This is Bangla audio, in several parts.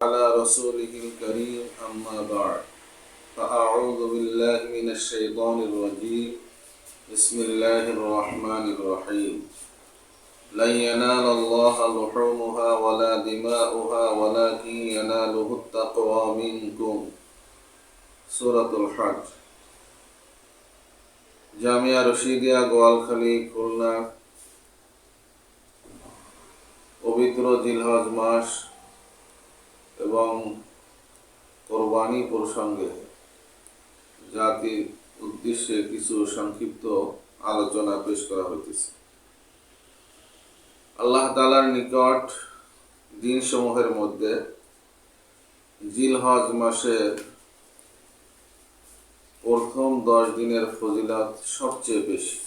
على رسوله الكريم أما بعد فأعوذ بالله من الشيطان الرجيم بسم الله الرحمن الرحيم لن ينال الله لحومها ولا دماؤها ولكن يناله التقوى منكم سورة الحج জামিয়া রশিদিয়া গোয়ালখালী খুলনা পবিত্র জিলহজ মাস এবং কোরবানি প্রসঙ্গে জাতির উদ্দেশ্যে কিছু সংক্ষিপ্ত আলোচনা পেশ করা হইতেছে। আল্লাহ তাআলার নিকট দিনসমূহের মধ্যে জিলহজ মাসের প্রথম 10 দিনের ফজিলত সবচেয়ে বেশি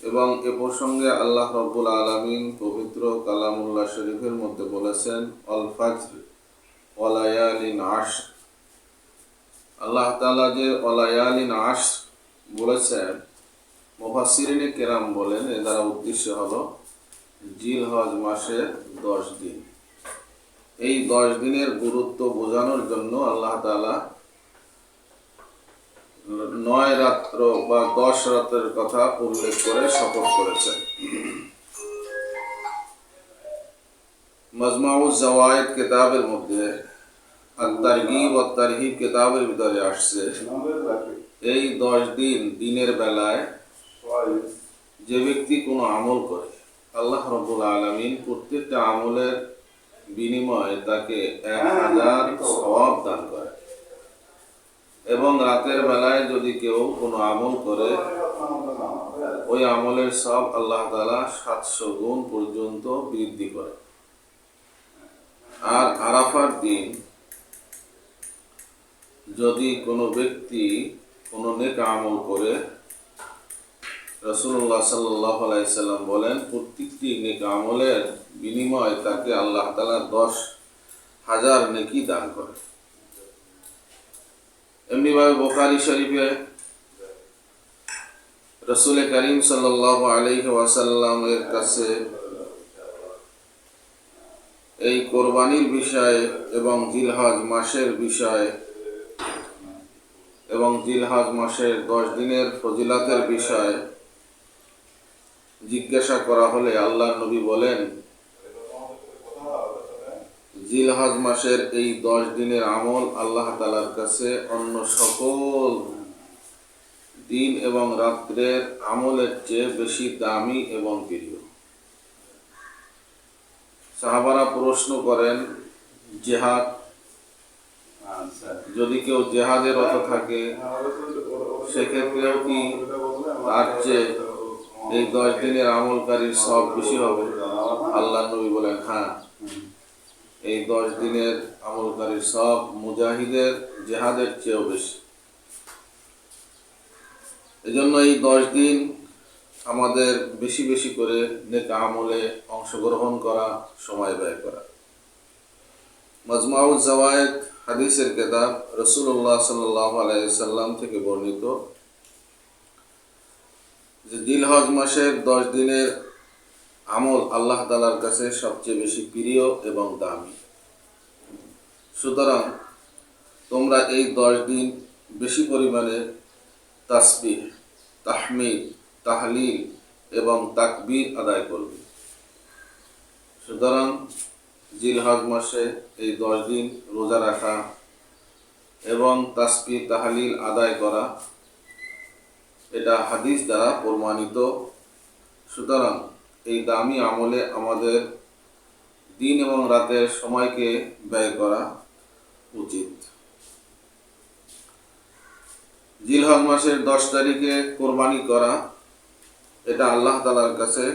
এবং এ প্রসঙ্গে আল্লাহ রাব্বুল আলামিন পবিত্র কালামুল্লাহ শরীফের মধ্যে বলেছেন আল ফাজর ওয়া লায়ালিন আশর। আল্লাহ তাআলা যে ওয়া লায়ালিন আশর বলেছেন, মুফাসসিরিনে কেরাম বলেন এর দ্বারা উদ্দেশ্য হলো জিলহজ মাসের 10 দিন। এই 10 দিনের গুরুত্ব বোঝানোর জন্য আল্লাহ তাআলা 9 রাত্র বা 10 রাতের কথা উল্লেখ করে শপথ করেছেন। মাজমাউজ জাওয়ায়েদ কিতাবের মধ্যে আত-তারগীব ওয়া তারহিব কিতাবের ভিতরে আসছে এই 10 দিন দিনের বেলায় যে ব্যক্তি কোনো আমল করে আল্লাহ রাব্বুল আলামিন প্রত্যেকটা আমলের বিনিময়ে তাকে 1000 সওয়াব দান করে এবং রাতের বেলায় যদি কেউ কোনো আমল করে ওই আমলের সব আল্লাহ তাআলা 700 গুণ পর্যন্ত বৃদ্ধি করে। আর আরাফার দিন যদি কোনো ব্যক্তি কোনো নেক আমল করে রাসূলুল্লাহ সাল্লাল্লাহু আলাইহি সাল্লাম বলেন প্রত্যেকটি নেক আমলের বিনিময়ে তাকে আল্লাহ তাআলা 10,000 নেকি দান করে। এমনিভাবে বুখারী শরীফে রাসূল করিম সাল্লাল্লাহু আলাইহি ওয়াসাল্লামের কাছে এই কোরবানির বিষয়ে এবং জিলহজ মাসের বিষয়ে এবং জিলহজ মাসের 10 দিনের ফজিলতের বিষয়ে জিজ্ঞাসা করা হলে আল্লাহর নবী বলেন, জিলহজ মাসের এই 10 দিনের আমল আল্লাহ তাআলার কাছে অন্য সকল দিন এবং রাত্রের আমলের চেয়ে বেশি দামি এবং প্রিয়। সাহাবারা প্রশ্ন করেন, জিহাদ, যদি কেউ জিহাদের রত থাকে সেক্ষেত্রেও কি তার চেয়ে এই 10 দিনের আমলকারীর সব বেশি হবে? আল্লাহর নবী বলেন, হ্যাঁ, এই 10 দিনের আমলকারীর সব মুজাহিদের জিহাদের চেয়েও বেশি। এজন্য এই 10 দিন আমাদের বেশি বেশি করে নেক আমলে অংশগ্রহণ করা, সময় ব্যয় করা। মাজমাউজ জাওয়ায়েদ হাদিসের কিতাব রাসূলুল্লাহ সাল্লাল্লাহু আলাইহি সাল্লাম থেকে বর্ণিত যে জিলহজ মাসের 10 দিনের আমল আল্লাহ তাআলার কাছে সবচেয়ে বেশি প্রিয় এবং দামি। সুতরাং তোমরা এই 10 দিন বেশি পরিমাণে তাসবিহ, তাহমিদ, তাহলিল এবং তাকবীর আদায় করবে। সুতরাং জিলহজ মাসে এই 10 দিন রোজা রাখা এবং তাসবিহ তাহলিল আদায় করা এটা হাদিস দ্বারা প্রমাণিত। সুতরাং এই দামি আমলে আমাদের দিন এবং রাতের সময়কে ব্যয় করা উচিত। জিলহজ মাসের 10 তারিখে কোরবানি করা এটা আল্লাহ তাআলার কাছে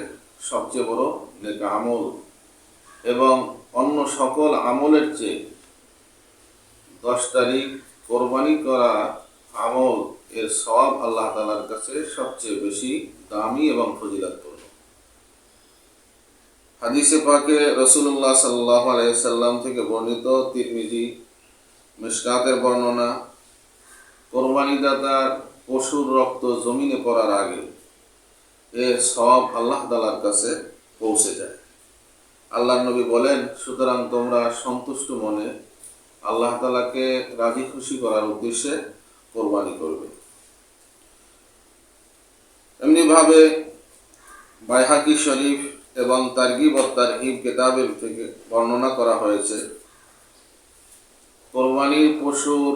সবচেয়ে বড় নেক আমল এবং অন্য সকল আমলের চেয়ে 10 তারিখ কোরবানি করা আমল এর সওয়াব আল্লাহ তাআলার কাছে সবচেয়ে বেশি দামি এবং ফজিলতপূর্ণ। হাদিসে পাকে রাসূলুল্লাহ সাল্লাল্লাহু আলাইহি সাল্লাম থেকে বর্ণিত, তিরমিজি মিশকাতের বর্ণনা, কোরবানিদাতার পশুর রক্ত জমিনে পড়ার আগে এর সওয়াব আল্লাহ তাআলার কাছে পৌঁছে যায়। আল্লাহর নবী বলেন, সুতরাং তোমরা সন্তুষ্ট মনে আল্লাহ তাআলাকে রাজি খুশি করার উদ্দেশ্যে কোরবানি করবে। এমনিভাবে বাইহাকি শরীফ এবং তারগিব ও তারহিব কিতাবের থেকে বর্ণনা করা হয়েছে, কোরবানির পশুর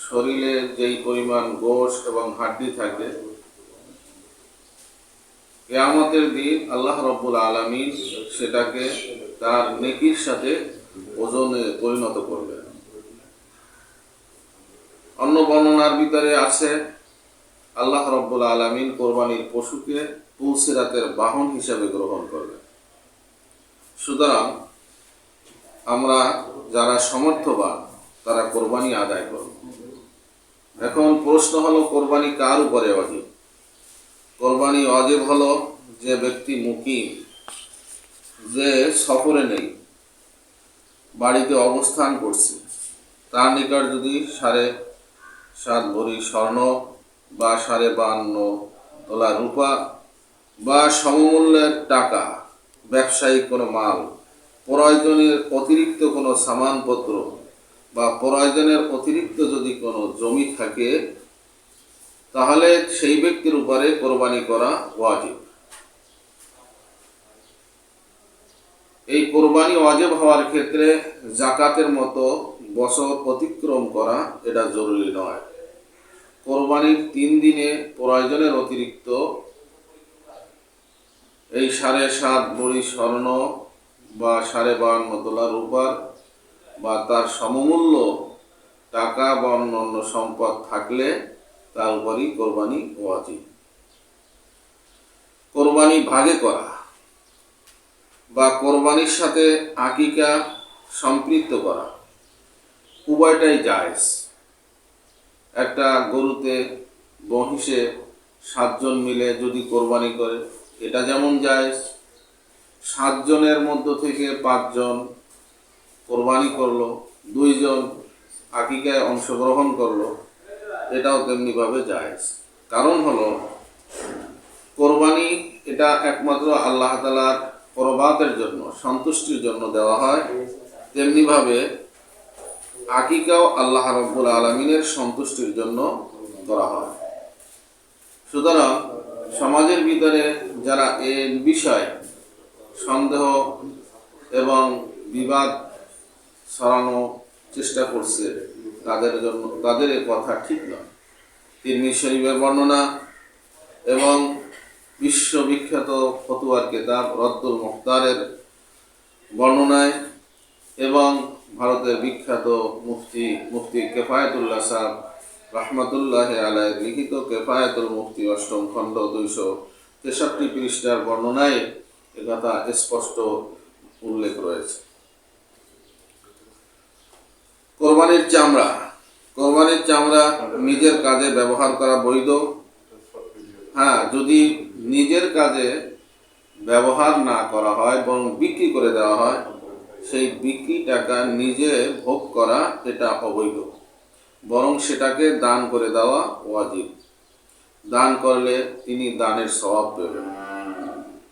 শরীরে যেই পরিমাণ গোশত এবং হাড্ডি থাকে, কিয়ামতের দিন আল্লাহ রাব্বুল আলামিন সেটাকে তার নেকির সাথে ওজনে পরিণত করবে। অন্য বর্ণনার ভিতরে আছে আল্লাহ রাব্বুল আলামিন কোরবানির পশুকে পুলসিরাতের বাহন হিসাবে গ্রহণ করবেন। সুতরাং আমরা যারা সমর্থবান তারা কোরবানি আদায় করব। এখন প্রশ্ন হলো, কোরবানি কার উপরে ওয়াজিব? কোরবানি ওয়াজিব হলো যে ব্যক্তি মুকিম, যে সফরে নেই, বাড়িতে অবস্থান করছে, তার নিকট যদি 7.5 ভরি স্বর্ণ বা 52.5 তোলা রূপা বা সমমূল্যের টাকা, ব্যবসায়িক কোনো মাল, প্রয়োজনের অতিরিক্ত কোনো সামানপত্র বা প্রয়োজনের অতিরিক্ত যদি কোনো জমি থাকে, তাহলে সেই ব্যক্তির উপরে কোরবানি করা ওয়াজিব। এই কোরবানি ওয়াজিব হওয়ার ক্ষেত্রে যাকাতের মতো বছর অতিক্রম করা এটা জরুরি নয়। কোরবানির 3 দিনে প্রয়োজনের অতিরিক্ত এই 7.5 ভরি স্বর্ণ বা 52.5 তোলা রূপার বা তার সমমূল্য টাকা বা অন্যান্য সম্পদ থাকলে তার উপরই কোরবানি ওয়াজিব। কোরবানি ভাগে করা বা কোরবানির সাথে আকিকা সম্পৃক্ত করা উভয়টাই জায়েজ। একটা গরুতে মহিষে 7 জন মিলে যদি কোরবানি করে, এটা যেমন জায়েজ। 7 জনের মধ্য থেকে 5 জন কোরবানি করলো, 2 জন আকিকায় অংশগ্রহণ করলো, এটাও তেমনিভাবে জায়েজ। কারণ হলো, কোরবানি এটা একমাত্র আল্লাহ তাআলার কুরবাতের জন্য, সন্তুষ্টির জন্য দেওয়া হয়। তেমনিভাবে আকিকাও আল্লাহ রাব্বুল আলামিনের সন্তুষ্টির জন্য করা হয়। সুতরাং সমাজের ভিতরে যারা এই বিষয়ে সন্দেহ এবং বিবাদ ছড়ানো চেষ্টা করছে, তাদের এই কথা ঠিক নয়। তিরমিজি শরীফের বর্ণনা এবং বিশ্ববিখ্যাত ফতোয়ার কিতাব রদ্দুল মুখতারের বর্ণনায় এবং ভারতের বিখ্যাত মুফতি কিফায়াতুল্লাহ সাহেব রাহমাতুল্লাহি আলাইহি লিখিত কিফায়াতুল মুফতি 8ম খণ্ড 263 পৃষ্ঠার বর্ণনায় একথা স্পষ্ট উল্লেখ রয়েছে। কোরবানির চামড়া নিজের কাজে ব্যবহার করা বৈধ। হ্যাঁ, যদি নিজের কাজে ব্যবহার না করা হয় বরং বিক্রি করে দেওয়া হয়, সেই বিক্রি টাকা নিজে ভোগ করা এটা অবৈধ, বরং সেটাকে দান করে দেওয়া ওয়াজিব। দান করলে তিনি দানের সওয়াব পাবেন।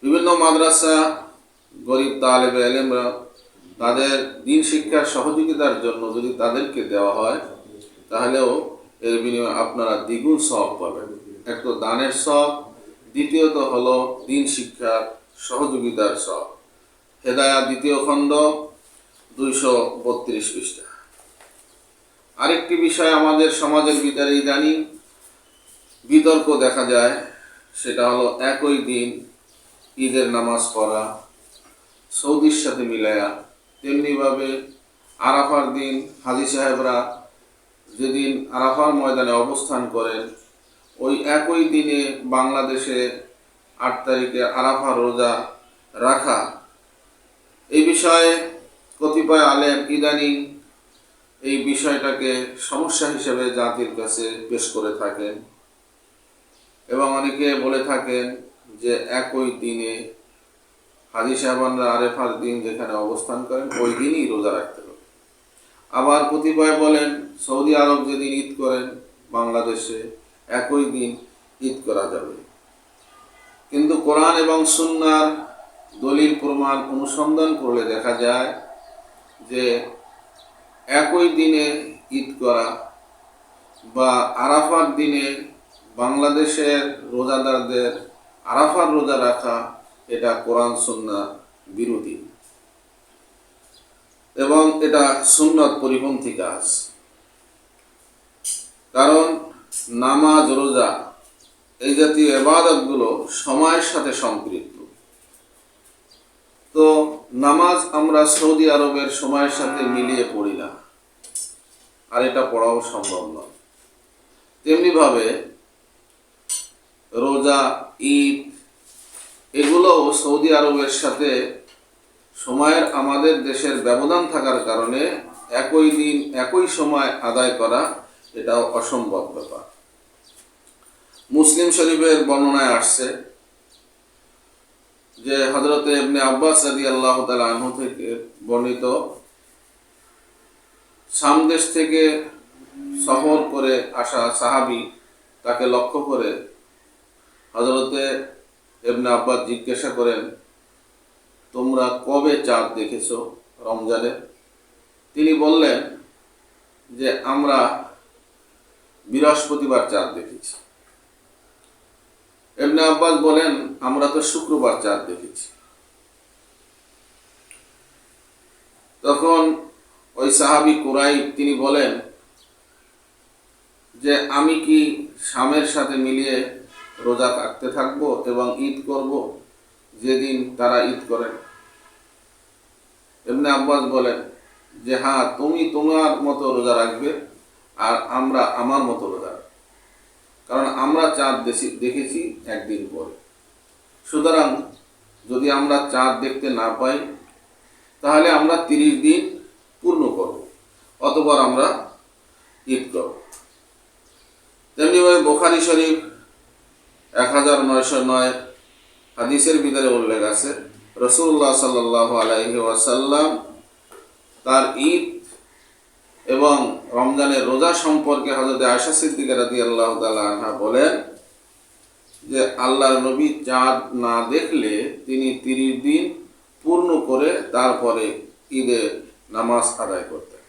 বিভিন্ন মাদ্রাসা গরিব তালেবে ইলমরা তাদের দ্বীন শিক্ষার সহযোগিতার জন্য যদি তাদেরকে দেওয়া হয়, তাহলেও এর বিনিময়ে আপনারা দ্বিগুণ সওয়াব পাবেন। এক তো দানের সওয়াব, দ্বিতীয়ত হলো দ্বীন শিক্ষার সহযোগিতার সওয়াব। হেদায়া 2য় খণ্ড 232 পৃষ্ঠা। আরেকটি বিষয় আমাদের সমাজের ভিতরে ইদানিং বিতর্ক দেখা যায়, সেটা হলো একই দিন ঈদের নামাজ পড়া, সৌদির সাথে মিলায়া। তেমনিভাবে আরাফার দিন হাজী সাহেবরা যেদিন আরাফার ময়দানে অবস্থান করেন, ওই একই দিনে বাংলাদেশে 8 তারিখে আরাফা রোজা রাখা, এই বিষয়ে কতিপয় আলেম ইদানিং এই বিষয়টাকে সমস্যা হিসেবে জাতির কাছে পেশ করে থাকেন এবং অনেকে বলে থাকেন যে একই দিনে হাজী সাহেবানরা আরাফার দিন যেখানে অবস্থান করেন ওই দিনই রোজা রাখতে হবে। আবার কতিপয় বলেন সৌদি আরব যেদিন ঈদ করেন বাংলাদেশে একই দিন ঈদ করা যাবে। কিন্তু কোরআন এবং সুন্নাহর দলিল প্রমাণ অনুসন্ধান করলে দেখা যায় যে একই দিনে ঈদ করা বা আরাফার দিনে বাংলাদেশের রোজাদারদের আরাফার রোজা রাখা এটা কোরআন সুন্নাহ বিরোধী এবং এটা সুন্নাত পরিপন্থী কাজ। কারণ নামাজ, রোজা এই জাতীয় ইবাদতগুলো সময়ের সাথে সম্পৃক্ত। তো নামাজ আমরা সৌদি আরবের সময়ের সাথে মিলিয়ে পড়ি না, আর এটা পড়াও সম্ভব নয়। তেমনিভাবে রোজা, ঈদ এগুলোও সৌদি আরবের সাথে সময়ের আমাদের দেশের ব্যবধান থাকার কারণে একই দিন একই সময় আদায় করা এটাও অসম্ভব ব্যাপার। মুসলিম শরীফের বর্ণনায় আসছে যে হযরতে ইবনে আব্বাস রাদিয়াল্লাহু তাআলা আনহু থেকে বর্ণিত, শাম দেশ থেকে সফর করে আসা সাহাবী তাকে লক্ষ্য করে হযরতে ইবনে আব্বাস জিজ্ঞাসা করেন, তোমরা কবে চাঁদ দেখেছো রমজানে? তিনি বললেন যে আমরা বৃহস্পতিবার চাঁদ দেখেছি। ইবনে আব্বাস বলেন, আমরা তো শুক্রবার চাঁদ দেখেছি। তখন ওই সাহাবী কুরাইব তিনি বলেন যে আমি কি শামের সাথে মিলিয়ে রোজা রাখতে থাকবো এবং ঈদ করব যেদিন তারা ঈদ করেন? ইবনে আব্বাস বলেন যে হ্যাঁ, তুমি তোমার মতো রোজা রাখবে আর আমরা আমার মতো রোজা রাখবো, কারণ আমরা চাঁদ দেখেছি একদিন পরে। সুতরাং যদি আমরা চাঁদ দেখতে না পাই তাহলে আমরা 30 দিন পূর্ণ করব, অতঃপর আমরা ঈদ করব। তেমনিভাবে বুখারী শরীফ 1909 হাদিসের ভিতরে উল্লেখ আছে, রাসূলুল্লাহ সাল্লাল্লাহু আলাইহি ওয়াসাল্লাম তার ঈদ এবং রমজানের রোজা সম্পর্কে হযরত আয়েশা সিদ্দিকা রাদিয়াল্লাহু তাআলা আনহা বলেন যে আল্লাহর নবী চাঁদ না দেখলে তিনি 30 দিন পূর্ণ করে তারপরে ঈদের নামাজ আদায় করতেন।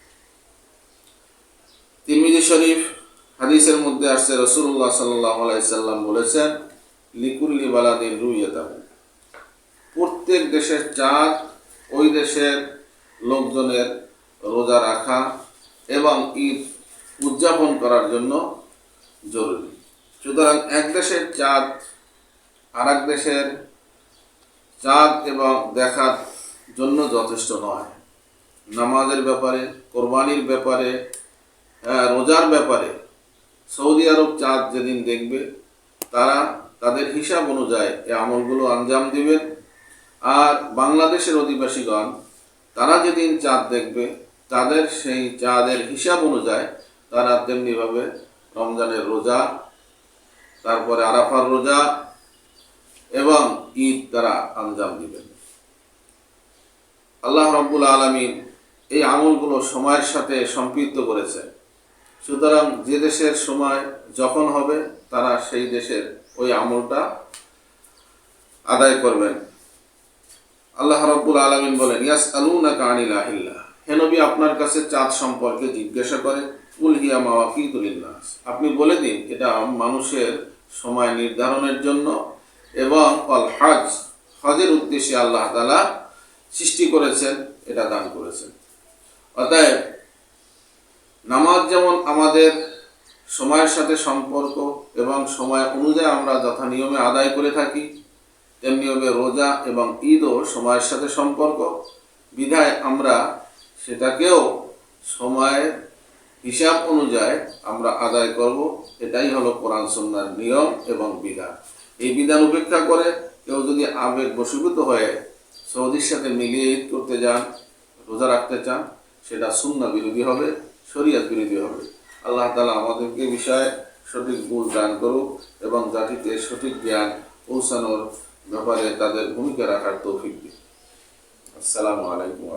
তিরমিজি শরীফ হাদিসের মধ্যে আসছে, রাসূলুল্লাহ সাল্লাল্লাহু আলাইহি সাল্লাম বলেছেন, লিকুল্লি বালাদিন রুইয়াতাহু, প্রত্যেক দেশের চাঁদ ওই দেশের লোকজনের রোজা রাখা এবং ঈদ উদযাপন করার জন্য জরুরি। সুতরাং এক দেশের চাঁদ আর এক দেশের চাঁদ এবং দেখার জন্য যথেষ্ট নয়। নামাজের ব্যাপারে, কোরবানির ব্যাপারে, রোজার ব্যাপারে সৌদি আরব চাঁদ যেদিন দেখবে তারা তাদের হিসাব অনুযায়ী এই আমলগুলো আঞ্জাম দিবেন, আর বাংলাদেশের অধিবাসীগণ তারা যেদিন চাঁদ দেখবে তাদের সেই চাঁদের হিসাব অনুযায়ী তারা তেমনিভাবে রমজানের রোজা, তারপরে আরাফার রোজা এবং ঈদ তারা আঞ্জাম দিবেন। আল্লাহ রাব্বুল আলামিন এই আমলগুলো সময়ের সাথে সম্পৃক্ত করেছেন। সুতরাং যে দেশের সময় যখন হবে তারা সেই দেশের ওই আমলটা আদায় করবেন। আল্লাহ রাব্বুল আলামিন বলেন, ইয়াসআলুনাকা আনিল আহিল্লাহ, হে নবী আপনার কাছে চাঁদ সম্পর্কে জিজ্ঞাসা করে, কুল হিয়া মাওয়াকিতু লিন্নাস, আপনি বলে দিন এটা মানুষের সময় নির্ধারণের জন্য এবং অল হজ, হজের উদ্দেশ্যে আল্লাহ তাআলা সৃষ্টি করেছেন, এটা দান করেছেন। অতএব নামাজ যেমন আমাদের সময়ের সাথে সম্পর্ক এবং সময় অনুযায়ী আমরা যথা নিয়মে আদায় করে থাকি, তেমনিভাবে রোজা এবং ঈদও সময়ের সাথে সম্পর্ক, বিধায় আমরা সেটাকেও সময়ের হিসাব অনুযায়ী আমরা আদায় করব। এটাই হলো কোরআন সুন্নাহর নিয়ম এবং বিধান। এই বিধান উপেক্ষা করে কেউ যদি আবেগ বশীভূত হয়ে সৌদির সাথে মিলিয়ে ঈদ করতে যান, রোজা রাখতে চান, সেটা সুন্নাহ বিরোধী হবে, শরীয়ত বিরোধী হবে। আল্লাহ তাআলা আমাদেরকে বিষয়ে সঠিক বুঝ দান করুক এবং জাতিকে সঠিক জ্ঞান পৌঁছানোর ব্যাপারে তাদের ভূমিকা রাখার তৌফিক দিন। আসসালামু আলাইকুম।